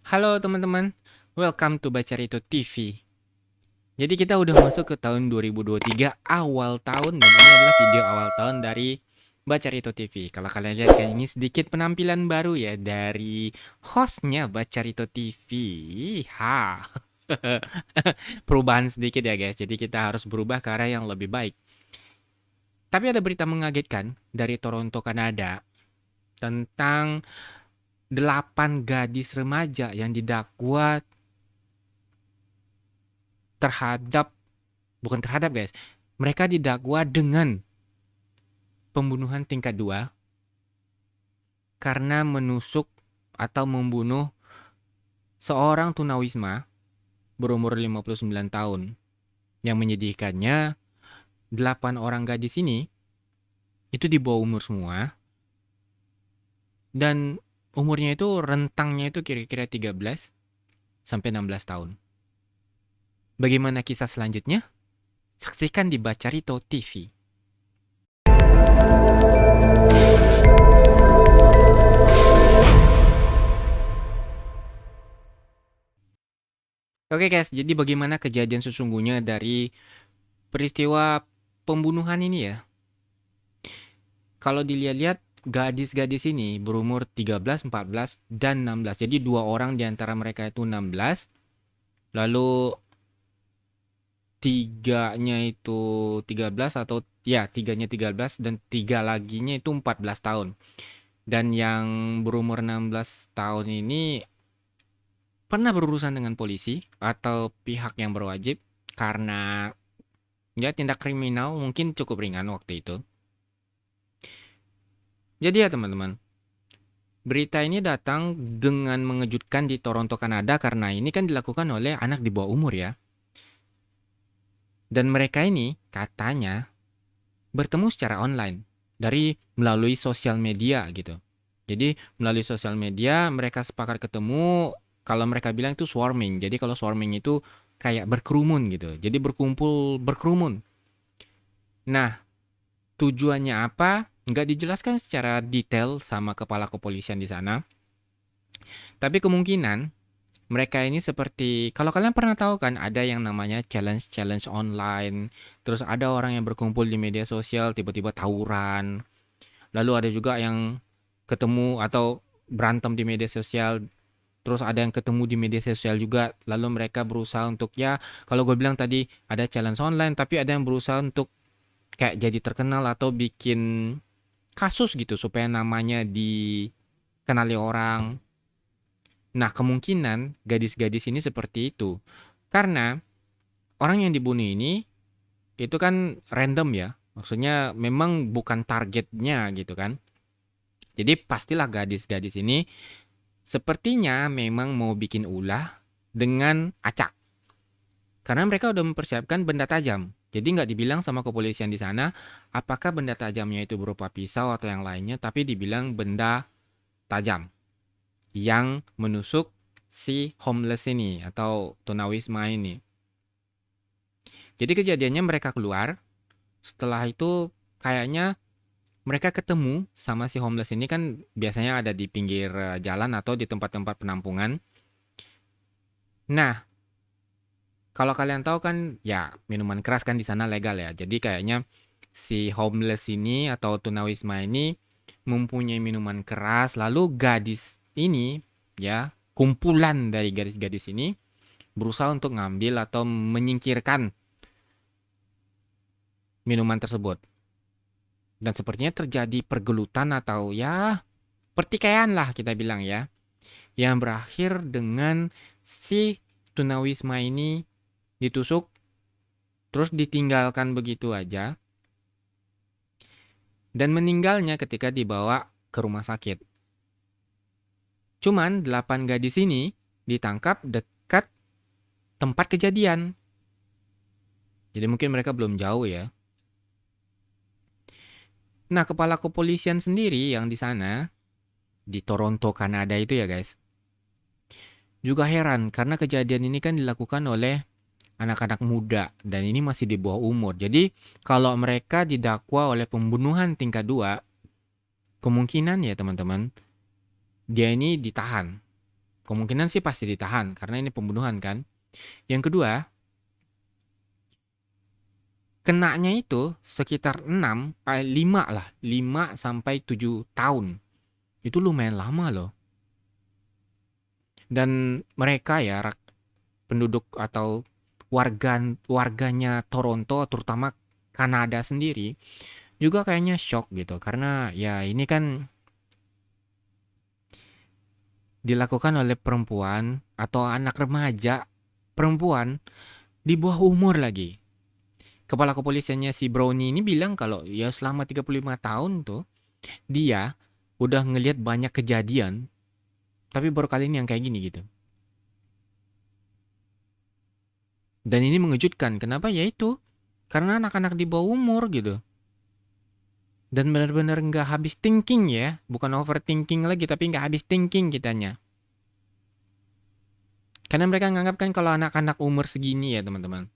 Halo teman-teman, welcome to Bacarito TV. Jadi kita udah masuk ke tahun 2023 awal tahun dan ini adalah video awal tahun dari Bacarito TV. Kalau kalian lihat kayak ini sedikit penampilan baru ya dari hostnya Bacarito TV. Ha. Perubahan sedikit ya guys, jadi kita harus berubah ke arah yang lebih baik. Tapi ada berita mengagetkan dari Toronto, Kanada tentang 8 gadis remaja yang didakwa terhadap bukan terhadap guys. Mereka didakwa dengan pembunuhan tingkat 2 karena menusuk atau membunuh seorang tunawisma berumur 59 tahun. Yang menyedihkannya, 8 orang gadis ini itu di bawah umur semua dan umurnya itu rentangnya itu kira-kira 13 sampai 16 tahun. Bagaimana kisah selanjutnya? Saksikan di Bacarito TV. Oke guys, jadi bagaimana kejadian sesungguhnya dari peristiwa pembunuhan ini ya? Kalau dilihat-lihat gadis-gadis ini berumur 13, 14, dan 16. Jadi dua orang di antara mereka itu 16. Lalu tiganya itu 13 atau ya tiganya 13 dan tiga laginya itu 14 tahun. Dan yang berumur 16 tahun ini pernah berurusan dengan polisi atau pihak yang berwajib karena ya tindak kriminal mungkin cukup ringan waktu itu. Jadi ya teman-teman, berita ini datang dengan mengejutkan di Toronto, Kanada karena ini kan dilakukan oleh anak di bawah umur ya. Dan mereka ini katanya bertemu secara online dari melalui sosial media gitu. Jadi melalui sosial media mereka sepakat ketemu, kalau mereka bilang itu swarming. Jadi kalau swarming itu kayak berkerumun gitu. Jadi berkumpul berkerumun. Nah, tujuannya apa? Nggak dijelaskan secara detail sama kepala kepolisian di sana. Tapi kemungkinan mereka ini seperti, kalau kalian pernah tahu kan ada yang namanya challenge-challenge online. Terus ada orang yang berkumpul di media sosial tiba-tiba tawuran. Lalu ada juga yang ketemu atau berantem di media sosial. Terus ada yang ketemu di media sosial juga. Lalu mereka berusaha untuk ya, kalau gue bilang tadi ada challenge online, tapi ada yang berusaha untuk kayak jadi terkenal atau bikin kasus gitu supaya namanya dikenali orang. Nah, kemungkinan gadis-gadis ini seperti itu. Karena orang yang dibunuh ini itu kan random ya. Maksudnya memang bukan targetnya gitu kan. Jadi pastilah gadis-gadis ini sepertinya memang mau bikin ulah dengan acak. Karena mereka udah mempersiapkan benda tajam. Jadi nggak dibilang sama kepolisian di sana apakah benda tajamnya itu berupa pisau atau yang lainnya, tapi dibilang benda tajam yang menusuk si homeless ini atau tunawisma ini. Jadi kejadiannya mereka keluar, setelah itu kayaknya mereka ketemu sama si homeless ini kan biasanya ada di pinggir jalan atau di tempat-tempat penampungan. Nah, kalau kalian tahu kan ya minuman keras kan di sana legal ya. Jadi kayaknya si homeless ini atau tunawisma ini mempunyai minuman keras, lalu gadis ini ya kumpulan dari gadis-gadis ini berusaha untuk ngambil atau menyingkirkan minuman tersebut. Dan sepertinya terjadi pergelutan atau ya pertikaian lah kita bilang ya. Yang berakhir dengan si tunawisma ini ditusuk terus ditinggalkan begitu aja dan meninggalnya ketika dibawa ke rumah sakit. Cuman 8 gadis ini ditangkap dekat tempat kejadian. Jadi mungkin mereka belum jauh ya. Nah, kepala kepolisian sendiri yang di sana, di Toronto, Kanada itu ya guys, juga heran karena kejadian ini kan dilakukan oleh anak-anak muda dan ini masih di bawah umur. Jadi kalau mereka didakwa oleh pembunuhan tingkat 2, kemungkinan ya teman-teman, dia ini ditahan. Kemungkinan sih pasti ditahan karena ini pembunuhan kan. Yang kedua, kenanya itu sekitar 5 lah, 5 sampai 7 tahun. Itu lumayan lama loh. Dan mereka ya penduduk atau warganya Toronto terutama Kanada sendiri juga kayaknya shock gitu karena ya ini kan dilakukan oleh perempuan atau anak remaja perempuan di bawah umur lagi. Kepala kepolisiannya si Brownie ini bilang kalau ya selama 35 tahun tuh dia udah ngelihat banyak kejadian tapi baru kali ini yang kayak gini gitu. Dan ini mengejutkan. Kenapa? Ya itu. Karena anak-anak di bawah umur gitu. Dan benar-benar nggak habis thinking ya. Bukan overthinking lagi, tapi nggak habis thinking kitanya. Karena mereka nganggap kan kalau anak-anak umur segini ya teman-teman.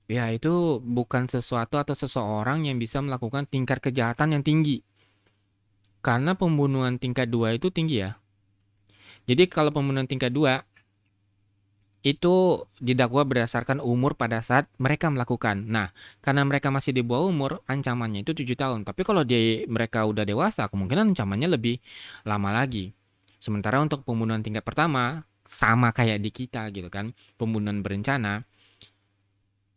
Ya itu bukan sesuatu atau seseorang yang bisa melakukan tingkat kejahatan yang tinggi. Karena pembunuhan tingkat 2 itu tinggi ya. Jadi kalau pembunuhan tingkat 2 itu didakwa berdasarkan umur pada saat mereka melakukan. Nah, karena mereka masih di bawah umur, ancamannya itu 7 tahun. Tapi kalau mereka udah dewasa, kemungkinan ancamannya lebih lama lagi. Sementara untuk pembunuhan tingkat pertama, sama kayak di kita gitu kan, pembunuhan berencana,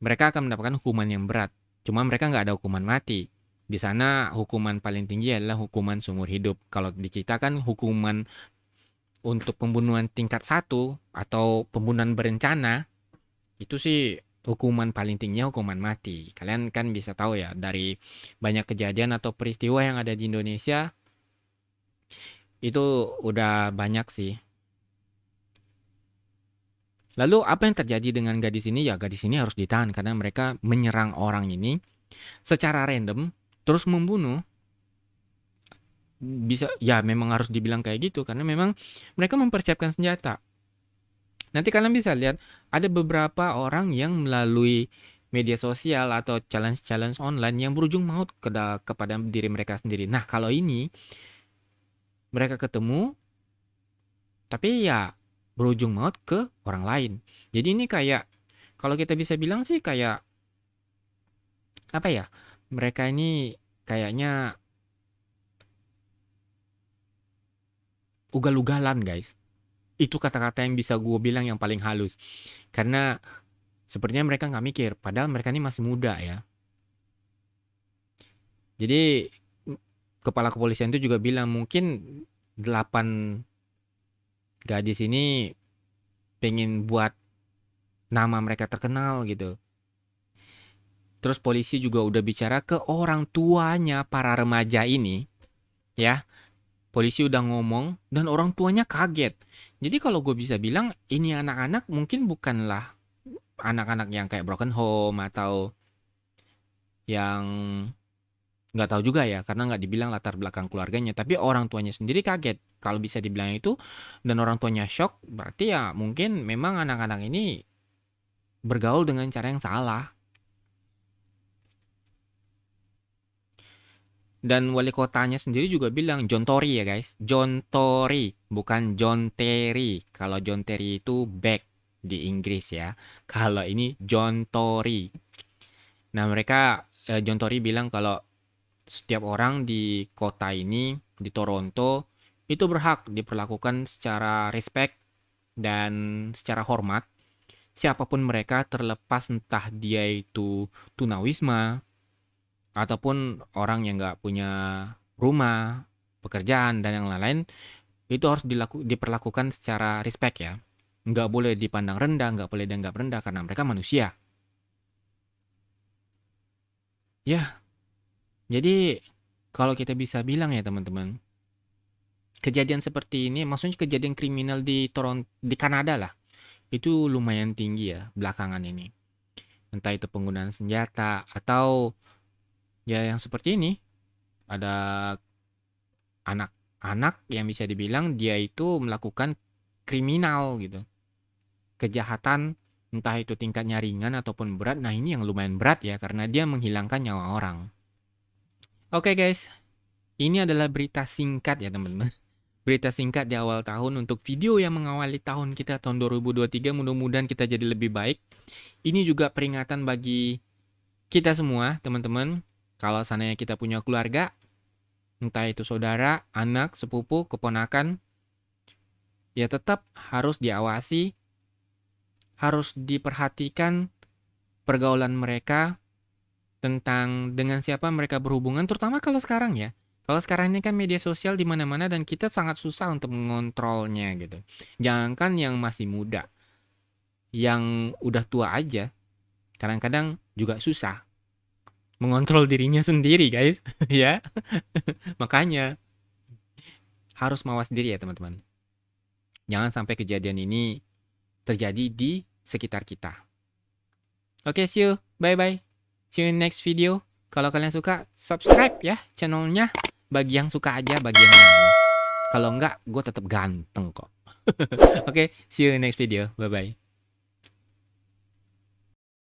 mereka akan mendapatkan hukuman yang berat. Cuma mereka nggak ada hukuman mati. Di sana hukuman paling tinggi adalah hukuman seumur hidup. Kalau di kita kan hukuman untuk pembunuhan tingkat 1 atau pembunuhan berencana itu sih hukuman paling tingginya hukuman mati. Kalian kan bisa tahu ya dari banyak kejadian atau peristiwa yang ada di Indonesia itu udah banyak sih. Lalu apa yang terjadi dengan gadis ini? Ya gadis ini harus ditahan karena mereka menyerang orang ini secara random terus membunuh. Bisa ya memang harus dibilang kayak gitu karena memang mereka mempersiapkan senjata. Nanti kalian bisa lihat ada beberapa orang yang melalui media sosial atau challenge-challenge online yang berujung maut kepada diri mereka sendiri. Nah, kalau ini mereka ketemu tapi ya berujung maut ke orang lain. Jadi ini kayak kalau kita bisa bilang sih kayak apa ya? Mereka ini kayaknya ugal-ugalan, guys. Itu kata-kata yang bisa gue bilang yang paling halus. Karena sepertinya mereka nggak mikir, padahal mereka ini masih muda ya. Jadi kepala kepolisian itu juga bilang mungkin 8 gadis ini pengen buat nama mereka terkenal gitu. Terus polisi juga udah bicara ke orang tuanya para remaja ini, ya. Polisi udah ngomong dan orang tuanya kaget. Jadi kalau gue bisa bilang ini anak-anak mungkin bukanlah anak-anak yang kayak broken home atau yang nggak tahu juga ya karena nggak dibilang latar belakang keluarganya tapi orang tuanya sendiri kaget kalau bisa dibilang itu dan orang tuanya shock berarti ya mungkin memang anak-anak ini bergaul dengan cara yang salah dan wali kotanya sendiri juga bilang John Tory ya guys John Tory bukan John Terry kalau John Terry itu back di Inggris ya kalau ini John Tory nah mereka John Tory bilang kalau setiap orang di kota ini, di Toronto, itu berhak diperlakukan secara respect dan secara hormat. Siapapun mereka terlepas entah dia itu tunawisma ataupun orang yang nggak punya rumah, pekerjaan dan yang lain-lain itu harus diperlakukan secara respect ya. Nggak boleh dipandang rendah, nggak boleh dianggap rendah karena mereka manusia. Ya, jadi kalau kita bisa bilang ya teman-teman, kejadian seperti ini maksudnya kejadian kriminal di Toronto di Kanada lah itu lumayan tinggi ya belakangan ini entah itu penggunaan senjata atau ya yang seperti ini ada anak-anak yang bisa dibilang dia itu melakukan kriminal gitu kejahatan entah itu tingkatnya ringan ataupun berat nah ini yang lumayan berat ya karena dia menghilangkan nyawa orang oke guys ini adalah berita singkat ya teman-teman berita singkat di awal tahun untuk video yang mengawali tahun kita tahun 2023. Mudah-mudahan kita jadi lebih baik. Ini juga peringatan bagi kita semua, teman-teman. Kalau seandainya kita punya keluarga, entah itu saudara, anak, sepupu, keponakan, ya tetap harus diawasi, harus diperhatikan pergaulan mereka tentang dengan siapa mereka berhubungan, terutama kalau sekarang ya. Kalau sekarang ini kan media sosial di mana-mana dan kita sangat susah untuk mengontrolnya gitu. Jangankan yang masih muda, yang udah tua aja, kadang-kadang juga susah mengontrol dirinya sendiri, guys. Ya, makanya harus mawas diri ya, teman-teman. Jangan sampai kejadian ini terjadi di sekitar kita. Oke, see you. Bye-bye. See you in next video. Kalau kalian suka, subscribe ya channelnya. Bagi yang suka aja, bagi yang mau. Kalau enggak, gue tetap ganteng kok. Oke, see you in next video. Bye-bye.